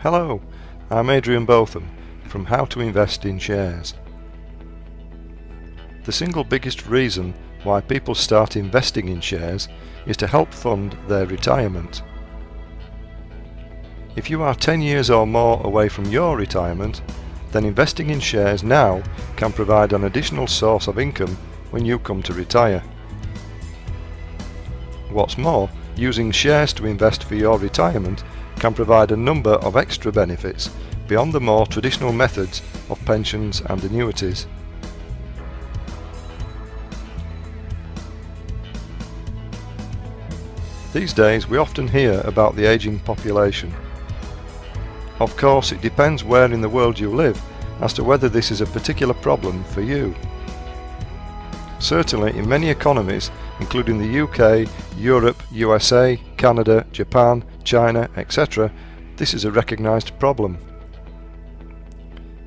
Hello, I'm Adrian Botham from How to Invest in Shares. The single biggest reason why people start investing in shares is to help fund their retirement. If you are 10 years or more away from your retirement, then investing in shares now can provide an additional source of income when you come to retire. What's more, using shares to invest for your retirement can provide a number of extra benefits beyond the more traditional methods of pensions and annuities. These days we often hear about the aging population. Of course, it depends where in the world you live as to whether this is a particular problem for you. Certainly in many economies, including the UK, Europe, USA, Canada, Japan, China, etc., this is a recognised problem.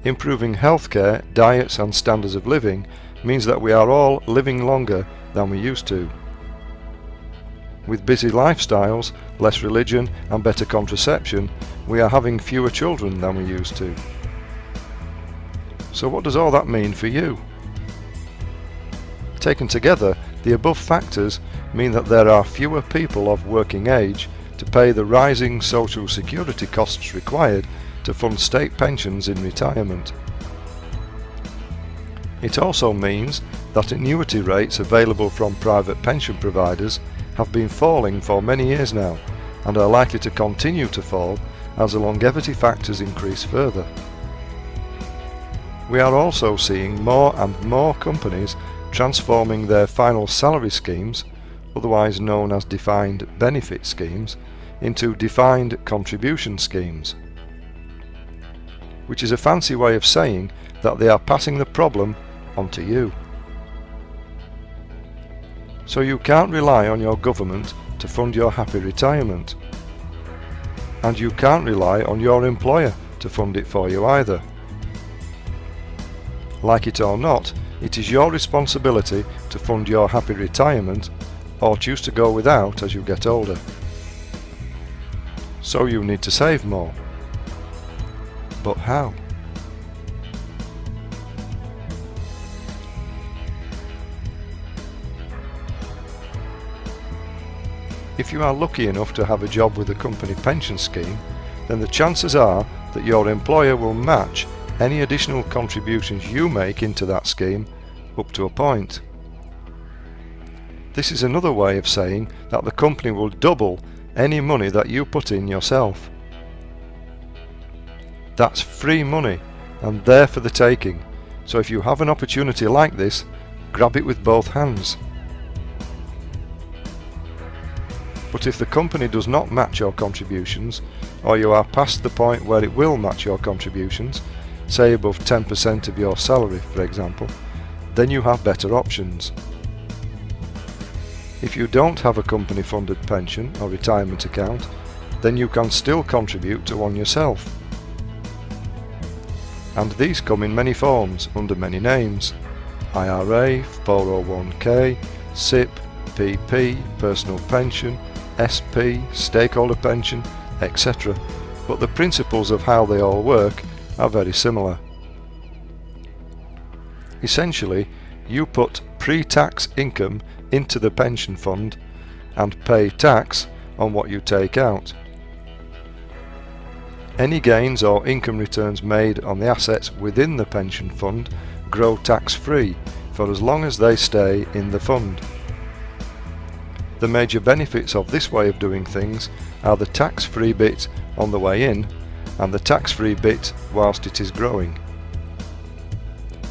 Improving healthcare, diets and standards of living means that we are all living longer than we used to. With busy lifestyles, less religion and better contraception, we are having fewer children than we used to. So what does all that mean for you? Taken together, the above factors mean that there are fewer people of working age to pay the rising social security costs required to fund state pensions in retirement. It also means that annuity rates available from private pension providers have been falling for many years now and are likely to continue to fall as the longevity factors increase further. We are also seeing more and more companies transforming their final salary schemes, otherwise known as defined benefit schemes, into defined contribution schemes, which is a fancy way of saying that they are passing the problem onto you. So you can't rely on your government to fund your happy retirement, and you can't rely on your employer to fund it for you either. Like it or not, it is your responsibility to fund your happy retirement or choose to go without as you get older. So you need to save more. But how? If you are lucky enough to have a job with a company pension scheme, then the chances are that your employer will match any additional contributions you make into that scheme up to a point. This is another way of saying that the company will double any money that you put in yourself. That's free money and there for the taking, so if you have an opportunity like this, grab it with both hands. But if the company does not match your contributions, or you are past the point where it will match your contributions, say above 10% of your salary for example, then you have better options. If you don't have a company funded pension or retirement account, then you can still contribute to one yourself. And these come in many forms under many names: IRA, 401k, SIP, PP, personal pension, SP, stakeholder pension, etc. But the principles of how they all work are very similar. Essentially, you put pre-tax income into the pension fund and pay tax on what you take out. Any gains or income returns made on the assets within the pension fund grow tax-free for as long as they stay in the fund. The major benefits of this way of doing things are the tax-free bit on the way in and the tax-free bit whilst it is growing.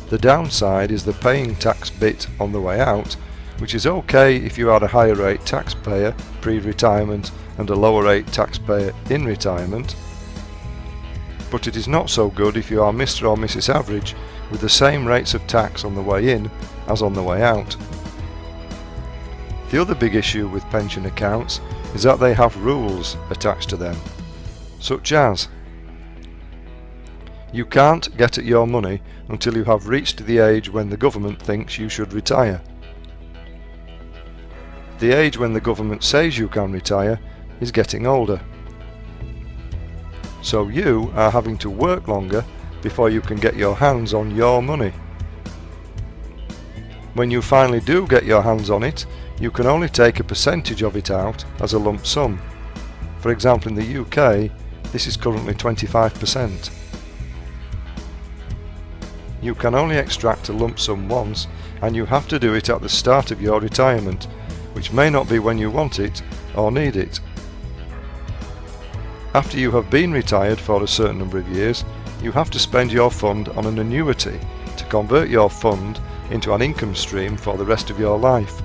The downside is the paying tax bit on the way out, which is okay if you are a higher rate taxpayer pre-retirement and a lower rate taxpayer in retirement, but it is not so good if you are Mr. or Mrs. Average with the same rates of tax on the way in as on the way out. The other big issue with pension accounts is that they have rules attached to them, such as you can't get at your money until you have reached the age when the government thinks you should retire. The age when the government says you can retire is getting older. So you are having to work longer before you can get your hands on your money. When you finally do get your hands on it, you can only take a percentage of it out as a lump sum. For example, in the UK, this is currently 25%. You can only extract a lump sum once, and you have to do it at the start of your retirement, which may not be when you want it or need it. After you have been retired for a certain number of years, you have to spend your fund on an annuity to convert your fund into an income stream for the rest of your life.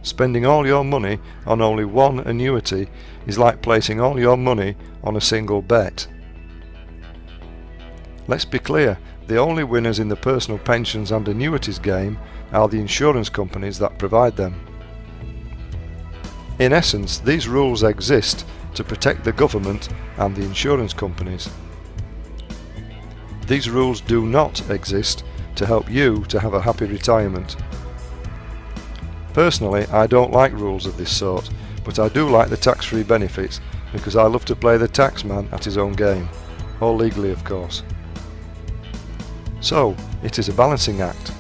Spending all your money on only one annuity is like placing all your money on a single bet. Let's be clear, the only winners in the personal pensions and annuities game are the insurance companies that provide them. In essence, these rules exist to protect the government and the insurance companies. These rules do not exist to help you to have a happy retirement. Personally, I don't like rules of this sort, but I do like the tax-free benefits because I love to play the taxman at his own game, all legally of course. So, it is a balancing act.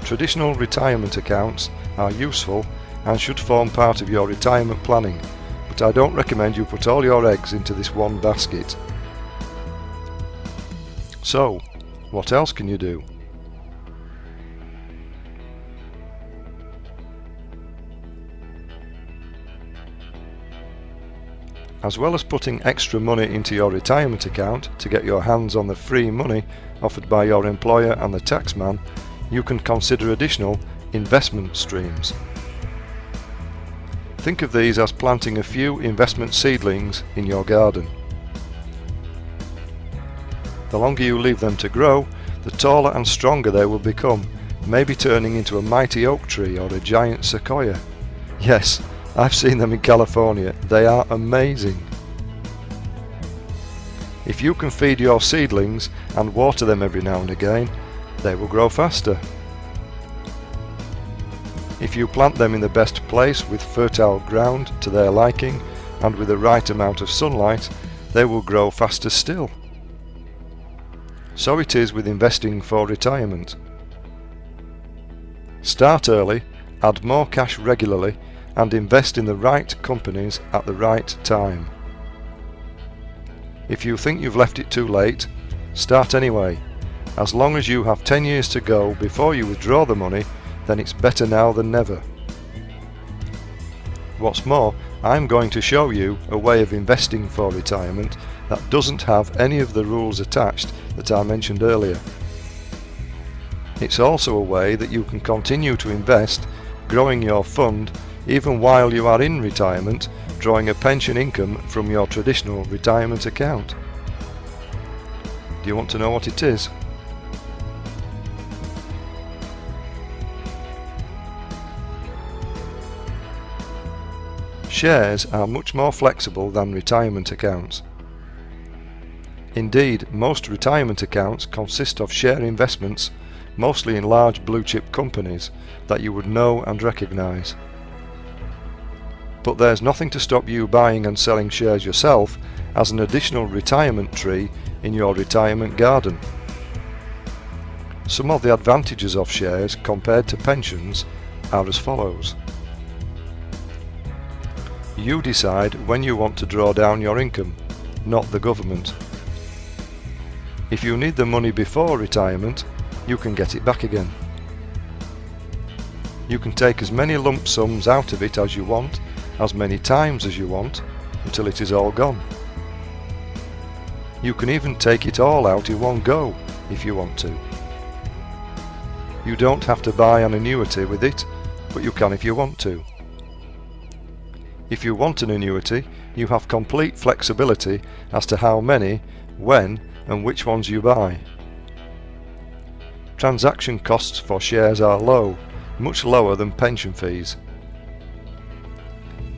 Traditional retirement accounts are useful and should form part of your retirement planning, but I don't recommend you put all your eggs into this one basket. So, what else can you do? As well as putting extra money into your retirement account to get your hands on the free money offered by your employer and the taxman, you can consider additional investment streams. Think of these as planting a few investment seedlings in your garden. The longer you leave them to grow, the taller and stronger they will become, maybe turning into a mighty oak tree or a giant sequoia. Yes, I've seen them in California. They are amazing. If you can feed your seedlings and water them every now and again, they will grow faster. If you plant them in the best place with fertile ground to their liking and with the right amount of sunlight, they will grow faster still. So it is with investing for retirement. Start early, add more cash regularly, and invest in the right companies at the right time. If you think you've left it too late, start anyway. As long as you have 10 years to go before you withdraw the money, then it's better now than never. What's more, I'm going to show you a way of investing for retirement that doesn't have any of the rules attached that I mentioned earlier. It's also a way that you can continue to invest, growing your fund even while you are in retirement, drawing a pension income from your traditional retirement account. Do you want to know what it is? Shares are much more flexible than retirement accounts. Indeed, most retirement accounts consist of share investments, mostly in large blue-chip companies that you would know and recognise. But there's nothing to stop you buying and selling shares yourself as an additional retirement tree in your retirement garden. Some of the advantages of shares compared to pensions are as follows. You decide when you want to draw down your income, not the government. If you need the money before retirement, you can get it back again. You can take as many lump sums out of it as you want, as many times as you want, until it is all gone. You can even take it all out in one go if you want to. You don't have to buy an annuity with it, but you can if you want to. If you want an annuity, you have complete flexibility as to how many, when, and which ones you buy. Transaction costs for shares are low, much lower than pension fees.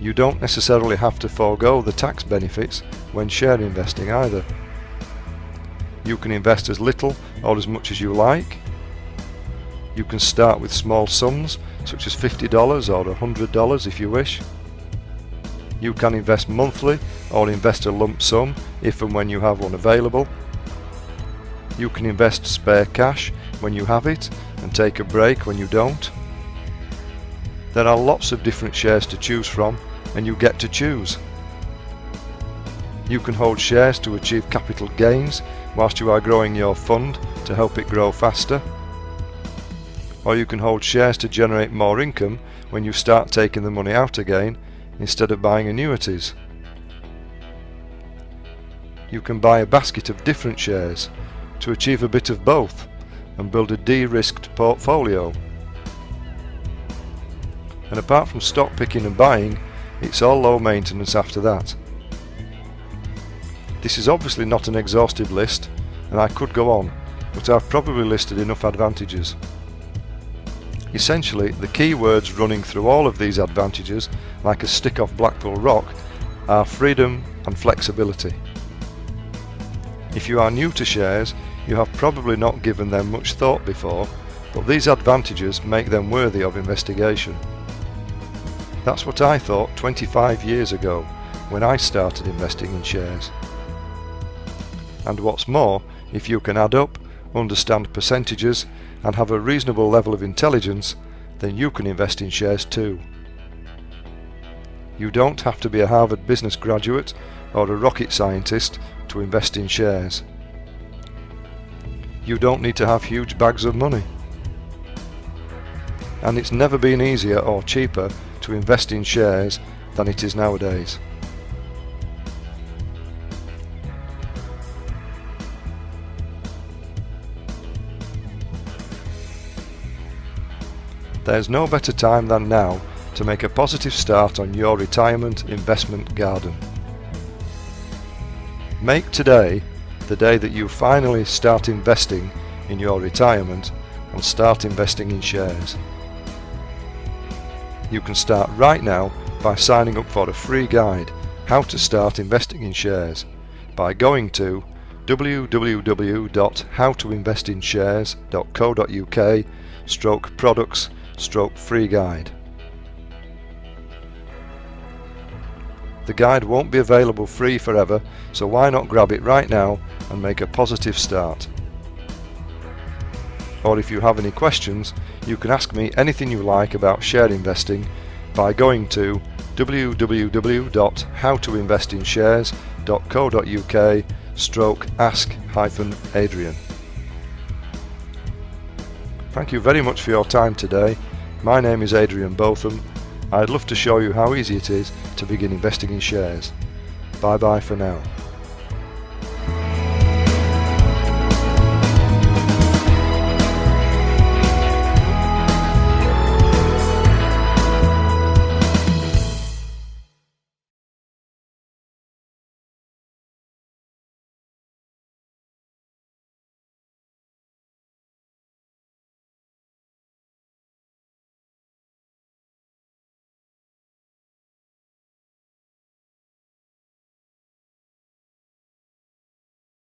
You don't necessarily have to forego the tax benefits when share investing either. You can invest as little or as much as you like. You can start with small sums, such as $50 or $100 if you wish. You can invest monthly or invest a lump sum if and when you have one available. You can invest spare cash when you have it and take a break when you don't. There are lots of different shares to choose from, and you get to choose. You can hold shares to achieve capital gains whilst you are growing your fund to help it grow faster. Or you can hold shares to generate more income when you start taking the money out again instead of buying annuities. You can buy a basket of different shares to achieve a bit of both and build a de-risked portfolio. And apart from stock picking and buying, it's all low maintenance after that. This is obviously not an exhaustive list, and I could go on, but I've probably listed enough advantages. Essentially, the key words running through all of these advantages, like a stick off Blackpool Rock, are freedom and flexibility. If you are new to shares, you have probably not given them much thought before, but these advantages make them worthy of investigation. That's what I thought 25 years ago when I started investing in shares. And what's more, if you can add up, understand percentages, and have a reasonable level of intelligence, then you can invest in shares too. You don't have to be a Harvard business graduate or a rocket scientist to invest in shares. You don't need to have huge bags of money. And it's never been easier or cheaper to invest in shares than it is nowadays. There's no better time than now to make a positive start on your retirement investment garden. Make today the day that you finally start investing in your retirement and start investing in shares. You can start right now by signing up for a free guide, How to Start Investing in Shares, by going to www.howtoinvestinshares.co.uk/products/free guide. The guide won't be available free forever, so why not grab it right now and make a positive start? Or if you have any questions, you can ask me anything you like about share investing by going to www.howtoinvestinshares.co.uk/ask-Adrian. Thank you very much for your time today. My name is Adrian Botham. I'd love to show you how easy it is to begin investing in shares. Bye bye for now.